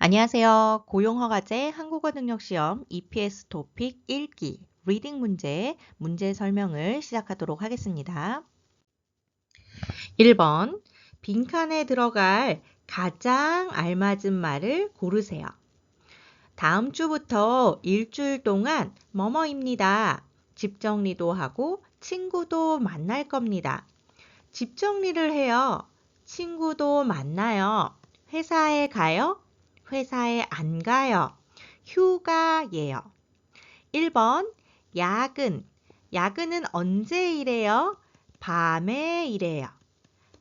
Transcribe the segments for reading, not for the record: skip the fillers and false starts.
안녕하세요. 고용허가제 한국어 능력 시험 EPS 토픽 1기 리딩 문제 설명을 시작하도록 하겠습니다. 1번 빈칸에 들어갈 가장 알맞은 말을 고르세요. 다음 주부터 일주일 동안 뭐뭐입니다. 집 정리도 하고 친구도 만날 겁니다. 집 정리를 해요. 친구도 만나요. 회사에 가요. 회사에 안 가요. 휴가예요. 1번 야근. 야근은 언제 일해요? 밤에 일해요.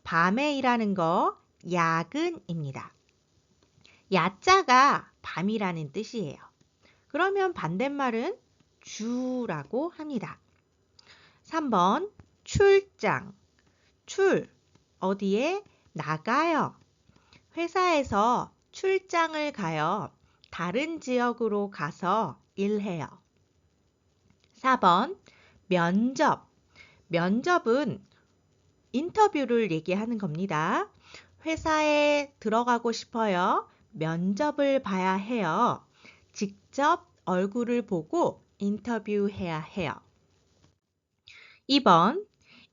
밤에 일하는 거 야근입니다. 야자가 밤이라는 뜻이에요. 그러면 반대말은 주라고 합니다. 3번 출장. 어디에 나가요. 회사에서 출장을 가요. 다른 지역으로 가서 일해요. 4번 면접. 면접은 인터뷰를 얘기하는 겁니다. 회사에 들어가고 싶어요. 면접을 봐야 해요. 직접 얼굴을 보고 인터뷰해야 해요. 2번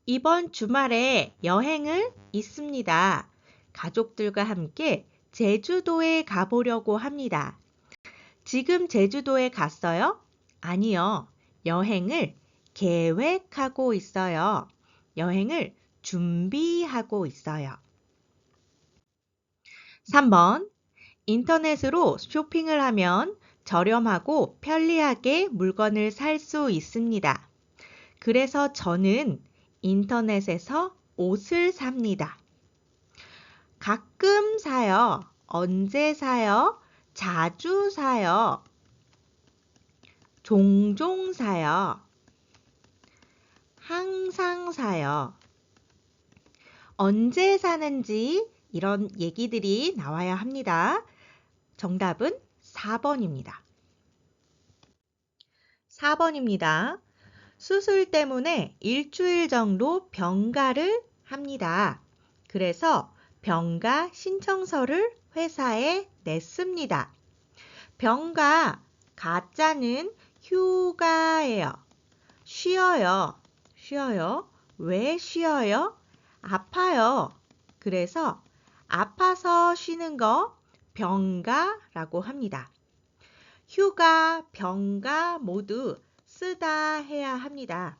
이번 주말에 여행을 있습니다. 가족들과 함께 제주도에 가보려고 합니다. 지금 제주도에 갔어요? 아니요. 여행을 계획하고 있어요. 여행을 준비하고 있어요. 3번 인터넷으로 쇼핑을 하면 저렴하고 편리하게 물건을 살 수 있습니다. 그래서 저는 인터넷에서 옷을 삽니다. 가끔 사요. 언제 사요? 자주 사요. 종종 사요. 항상 사요. 언제 사는지 이런 얘기들이 나와야 합니다. 정답은 4번입니다. 4번입니다. 수술 때문에 일주일 정도 병가를 합니다. 그래서 병가 신청서를 회사에 냈습니다. 병가 가짜는 휴가예요. 쉬어요. 왜 쉬어요? 아파요. 그래서 아파서 쉬는 거 병가라고 합니다. 휴가, 병가 모두 쓰다 해야 합니다.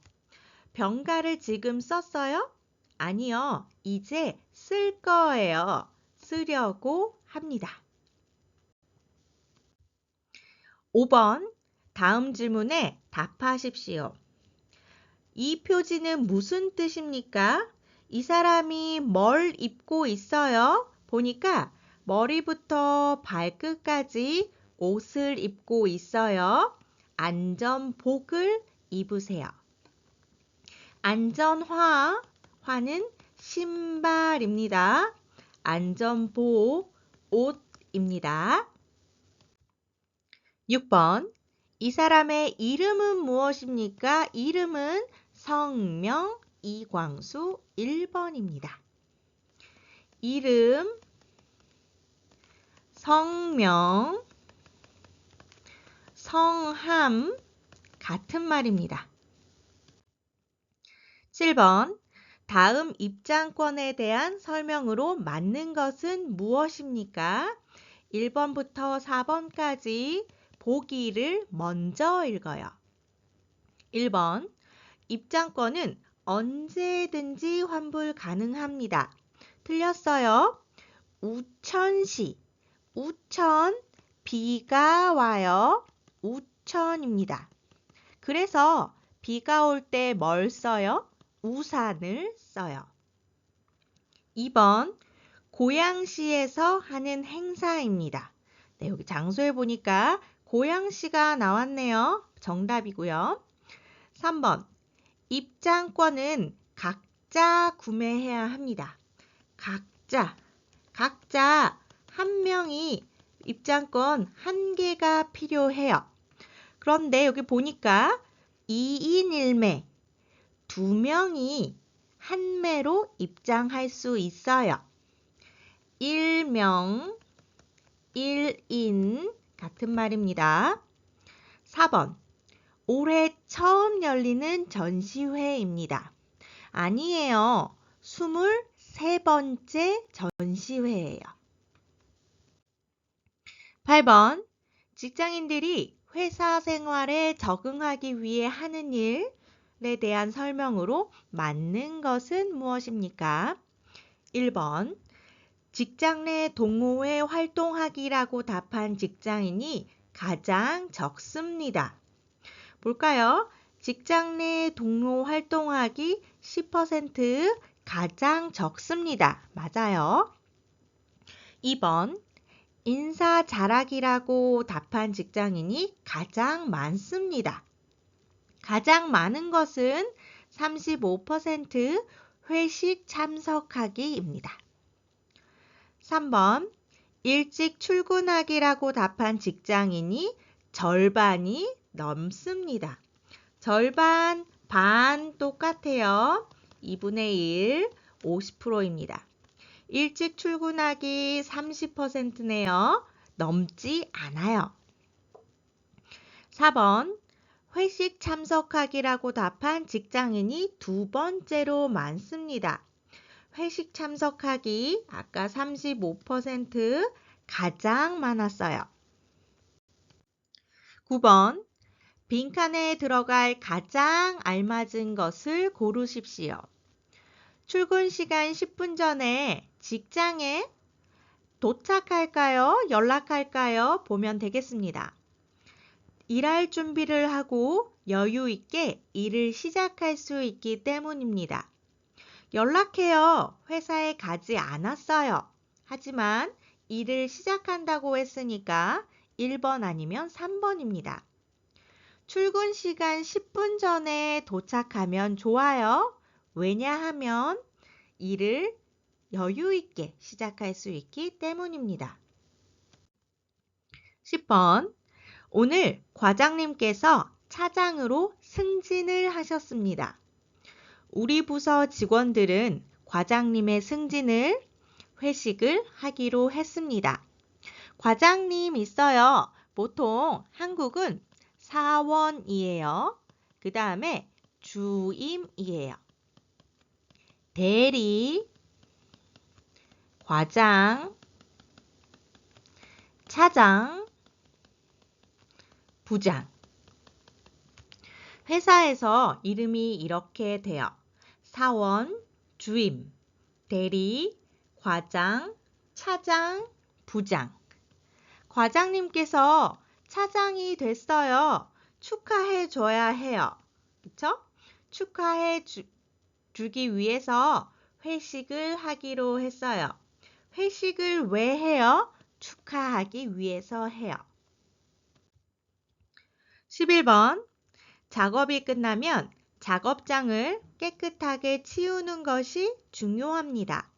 병가를 지금 썼어요? 아니요. 이제 쓸 거예요. 쓰려고 합니다. 5번 다음 질문에 답하십시오. 이 표지는 무슨 뜻입니까? 이 사람이 뭘 입고 있어요? 보니까 머리부터 발끝까지 옷을 입고 있어요. 안전복을 입으세요. 화는 신발입니다. 안전복, 옷입니다. 6번 이 사람의 이름은 무엇입니까? 이름은 성명 이광수 1번입니다. 이름, 성명, 성함 같은 말입니다. 7번 다음 입장권에 대한 설명으로 맞는 것은 무엇입니까? 1번부터 4번까지 보기를 먼저 읽어요. 1번 입장권은 언제든지 환불 가능합니다. 틀렸어요. 우천시 우천 비가 와요. 우천입니다. 그래서 비가 올 때 뭘 써요? 우산을 써요. 2번 고양시에서 하는 행사입니다. 네, 여기 장소에 보니까 고양시가 나왔네요. 정답이고요. 3번 입장권은 각자 구매해야 합니다. 각자 한 명이 입장권 한 개가 필요해요. 그런데 여기 보니까 2인 1매, 2명이 한 매로 입장할 수 있어요. 1명 1인 같은 말입니다. 4번 올해 처음 열리는 전시회입니다. 아니에요. 23번째 전시회예요. 8번 직장인들이 회사 생활에 적응하기 위해 하는 일에 대한 설명으로 맞는 것은 무엇입니까? 1번 직장 내 동호회 활동하기라고 답한 직장인이 가장 적습니다. 볼까요? 직장 내 동호 활동하기 10% 가장 적습니다. 맞아요. 2번 인사 잘하기라고 답한 직장인이 가장 많습니다. 가장 많은 것은 35% 회식 참석하기입니다. 3번 일찍 출근하기라고 답한 직장인이 절반이 넘습니다. 절반, 반 똑같아요. 2분의 1, 50%입니다. 일찍 출근하기 30%네요. 넘지 않아요. 4번 회식 참석하기라고 답한 직장인이 두 번째로 많습니다. 회식 참석하기 아까 35% 가장 많았어요. 9번 빈칸에 들어갈 가장 알맞은 것을 고르십시오. 출근 시간 10분 전에 직장에 도착할까요? 연락할까요? 보면 되겠습니다. 일할 준비를 하고 여유 있게 일을 시작할 수 있기 때문입니다. 연락해요. 회사에 가지 않았어요. 하지만 일을 시작한다고 했으니까 1번 아니면 3번입니다. 출근 시간 10분 전에 도착하면 좋아요. 왜냐하면 일을 여유 있게 시작할 수 있기 때문입니다. 10번 오늘 과장님께서 차장으로 승진을 하셨습니다. 우리 부서 직원들은 과장님의 승진을 회식을 하기로 했습니다. 과장님 있어요. 보통 한국은 사원이에요. 그 다음에 주임이에요. 대리, 과장, 차장, 부장. 회사에서 이름이 이렇게 돼요. 사원, 주임, 대리, 과장, 차장, 부장. 과장님께서 차장이 됐어요. 축하해 줘야 해요. 그쵸? 축하해 주기 위해서 회식을 하기로 했어요. 회식을 왜 해요? 축하하기 위해서 해요. 11번 작업이 끝나면 작업장을 깨끗하게 치우는 것이 중요합니다.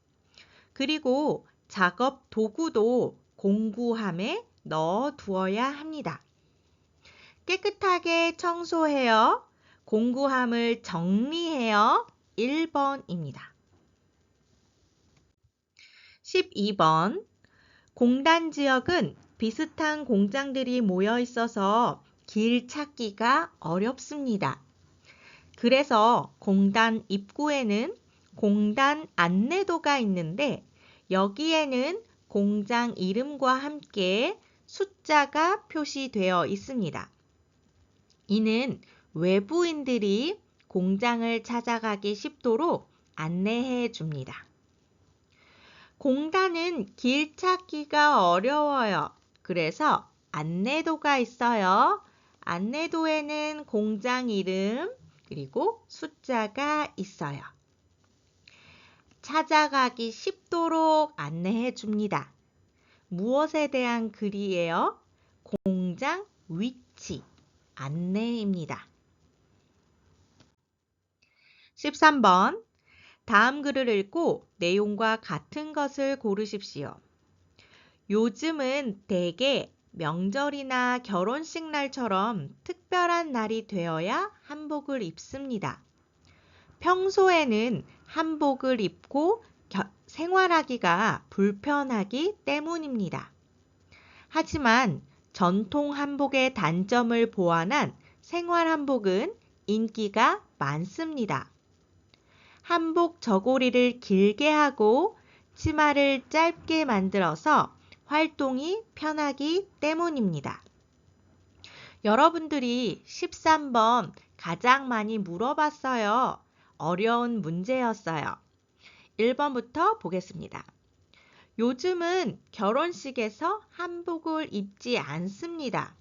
그리고 작업 도구도 공구함에 넣어 두어야 합니다. 깨끗하게 청소해요. 공구함을 정리해요. 1번입니다. 12번 공단 지역은 비슷한 공장들이 모여 있어서 길 찾기가 어렵습니다. 그래서 공단 입구에는 공단 안내도가 있는데 여기에는 공장 이름과 함께 숫자가 표시되어 있습니다. 이는 외부인들이 공장을 찾아가기 쉽도록 안내해 줍니다. 공단은 길 찾기가 어려워요. 그래서 안내도가 있어요. 안내도에는 공장 이름 그리고 숫자가 있어요. 찾아가기 쉽도록 안내해 줍니다. 무엇에 대한 글이에요? 공장 위치 안내입니다. 13번 다음 글을 읽고 내용과 같은 것을 고르십시오. 요즘은 대개 명절이나 결혼식 날처럼 특별한 날이 되어야 한복을 입습니다. 평소에는 한복을 입고 생활하기가 불편하기 때문입니다. 하지만 전통 한복의 단점을 보완한 생활 한복은 인기가 많습니다. 한복 저고리를 길게 하고 치마를 짧게 만들어서 활동이 편하기 때문입니다. 여러분들이 13번 가장 많이 물어봤어요. 어려운 문제였어요. 1번부터 보겠습니다. 요즘은 결혼식에서 한복을 입지 않습니다.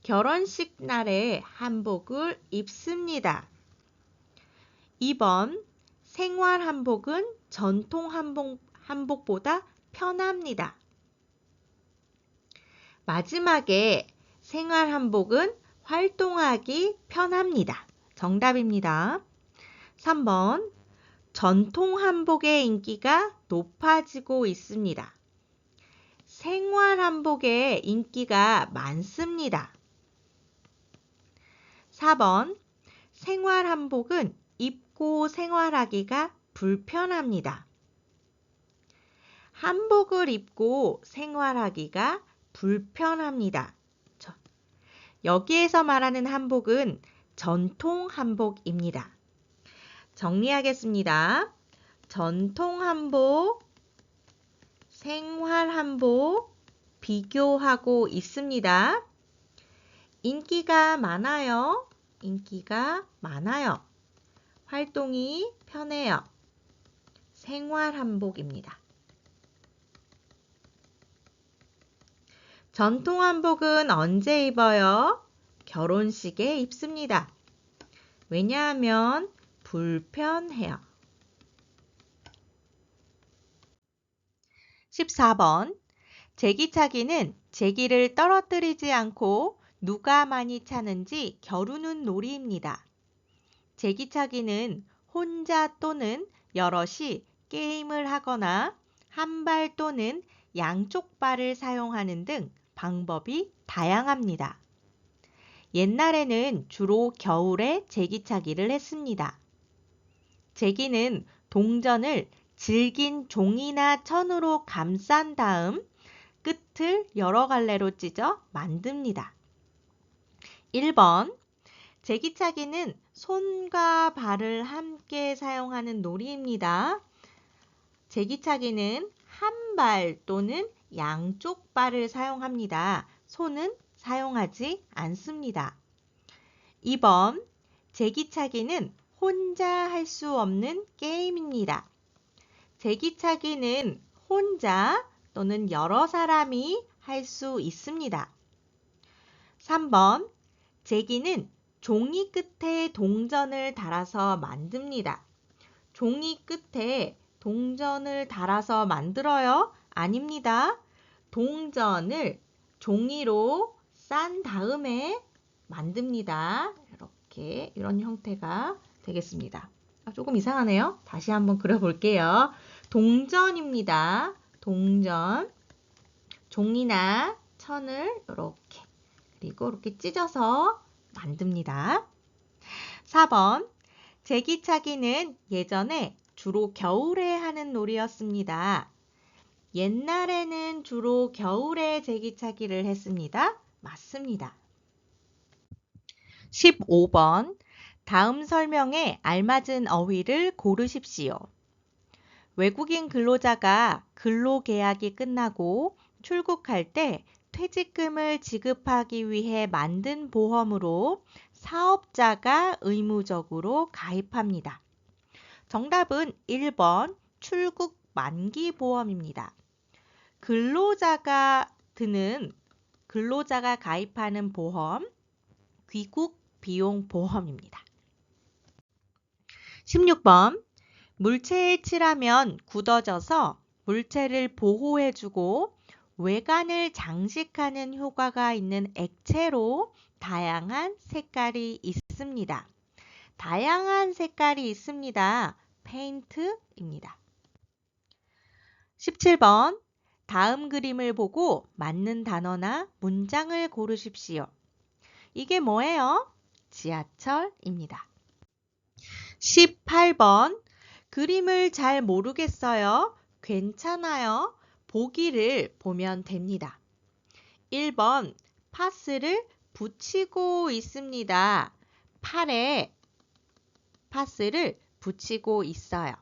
결혼식 날에 한복을 입습니다. 2번, 생활 한복은 전통 한복보다 편합니다. 마지막에 생활 한복은 활동하기 편합니다. 정답입니다. 3번, 전통 한복의 인기가 높아지고 있습니다. 생활 한복의 인기가 많습니다. 4번, 생활 한복은 입고 생활하기가 불편합니다. 한복을 입고 생활하기가 불편합니다. 여기에서 말하는 한복은 전통 한복입니다. 정리하겠습니다. 전통 한복, 생활 한복 비교하고 있습니다. 인기가 많아요. 인기가 많아요. 활동이 편해요. 생활 한복입니다. 전통 한복은 언제 입어요? 결혼식에 입습니다. 왜냐하면 불편해요. 14번, 제기차기는 제기를 떨어뜨리지 않고 누가 많이 차는지 겨루는 놀이입니다. 제기차기는 혼자 또는 여럿이 게임을 하거나 한 발 또는 양쪽 발을 사용하는 등 방법이 다양합니다. 옛날에는 주로 겨울에 제기차기를 했습니다. 제기는 동전을 질긴 종이나 천으로 감싼 다음 끝을 여러 갈래로 찢어 만듭니다. 1번, 제기차기는 손과 발을 함께 사용하는 놀이입니다. 제기차기는 한 발 또는 양쪽 발을 사용합니다. 손은 사용하지 않습니다. 2번, 제기차기는 혼자 할 수 없는 게임입니다. 제기차기는 혼자 또는 여러 사람이 할 수 있습니다. 3번, 제기는 종이 끝에 동전을 달아서 만듭니다. 종이 끝에 동전을 달아서 만들어요? 아닙니다. 동전을 종이로 싼 다음에 만듭니다. 이렇게 이런 형태가 되겠습니다. 조금 이상하네요. 다시 한번 그려볼게요. 동전입니다. 동전. 종이나 천을 이렇게 그리고 이렇게 찢어서 만듭니다. 4번, 제기차기는 예전에 주로 겨울에 하는 놀이였습니다. 옛날에는 주로 겨울에 제기차기를 했습니다. 맞습니다. 15번, 다음 설명에 알맞은 어휘를 고르십시오. 외국인 근로자가 근로계약이 끝나고 출국할 때 퇴직금을 지급하기 위해 만든 보험으로 사업자가 의무적으로 가입합니다. 정답은 1번 출국 만기 보험입니다. 근로자가 가입하는 보험, 귀국 비용 보험입니다. 16번, 물체에 칠하면 굳어져서 물체를 보호해주고 외관을 장식하는 효과가 있는 액체로 다양한 색깔이 있습니다. 다양한 색깔이 있습니다. 페인트입니다. 17번, 다음 그림을 보고 맞는 단어나 문장을 고르십시오. 이게 뭐예요? 지하철입니다. 18번, 그림을 잘 모르겠어요. 괜찮아요. 보기를 보면 됩니다. 1번 파스를 붙이고 있습니다. 팔에 파스를 붙이고 있어요.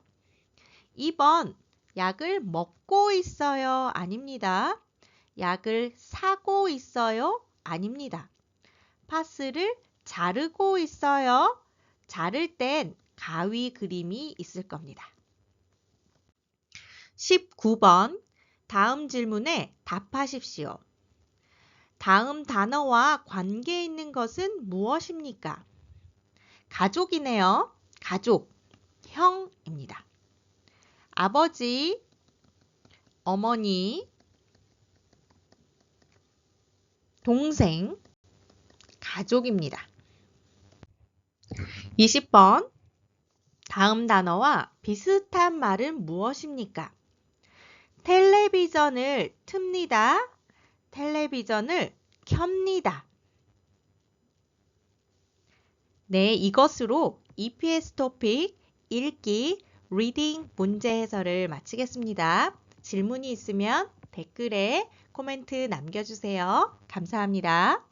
2번 약을 먹고 있어요. 아닙니다. 약을 사고 있어요. 아닙니다. 파스를 자르고 있어요. 자를 땐 가위 그림이 있을 겁니다. 19번 다음 질문에 답하십시오. 다음 단어와 관계 있는 것은 무엇입니까? 가족이네요. 가족, 형입니다. 아버지, 어머니, 동생, 가족입니다. 20번 다음 단어와 비슷한 말은 무엇입니까? 텔레비전을 틉니다. 텔레비전을 켭니다. 네, 이것으로 EPS 토픽 읽기, 리딩 문제 해설을 마치겠습니다. 질문이 있으면 댓글에 코멘트 남겨주세요. 감사합니다.